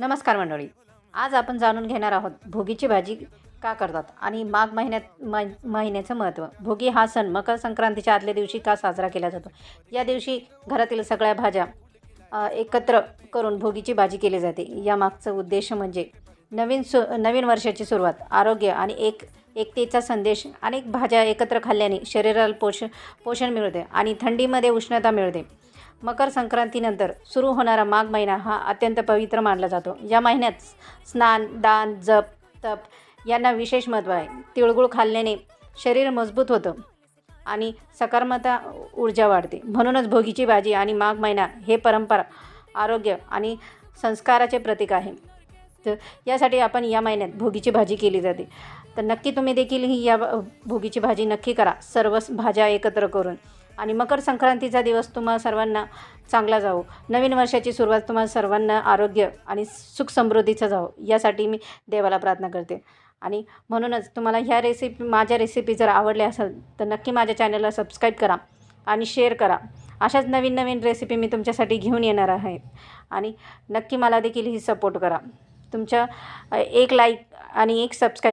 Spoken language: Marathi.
नमस्कार मंडळी. आज आपण जाणून घेणार आहोत भोगीची भाजी का करतात आणि माघ महिन्याचं महत्त्व. भोगी हा सण मकर संक्रांतीच्या आदल्या दिवशी का साजरा केला जातो? या दिवशी घरातील सगळ्या भाज्या एकत्र करून भोगीची भाजी केली जाते. यामागचा उद्देश म्हणजे नवीन वर्षाची सुरुवात, आरोग्य आणि एकतेचा संदेश. अनेक भाज्या एकत्र खाल्ल्याने शरीराला पोषण मिळते आणि थंडीमध्ये उष्णता मिळते. मकर संक्रांतीनंतर सुरू होणारा माघ महिना हा अत्यंत पवित्र मानला जातो. या महिन्यात स्नान, दान, जप, तप यांना विशेष महत्त्व आहे. तिळगुळ खाल्ल्याने शरीर मजबूत होतं आणि सकारात्मक ऊर्जा वाढते. म्हणूनच भोगीची भाजी आणि माघ महिना हे परंपरा, आरोग्य आणि संस्काराचे प्रतीक आहे. तर यासाठी आपण या महिन्यात भोगीची भाजी केली जाते. तर नक्की तुम्ही देखील ही भोगीची भाजी नक्की करा, सर्व भाज्या एकत्र करून. आणि मकर संक्रांतीचा दिवस तुम्हा सर्वांना चांगला जावो. नवीन वर्षाची सुरुवात तुम्हा सर्वांना आरोग्य आणि सुख समृद्धीचं जावो, यासाठी मी देवाला प्रार्थना करते. आणि म्हणूनच तुम्हाला माझ्या रेसिपी जर आवडल्या असेल तर नक्की माझ्या चॅनलला सबस्क्राईब करा आणि शेअर करा. अशाच नवीन नवीन रेसिपी मी तुमच्यासाठी घेऊन येणार आहे. आणि नक्की मला देखील ही सपोर्ट करा. तुमच्या एक लाईक आणि एक सबस्क्राईब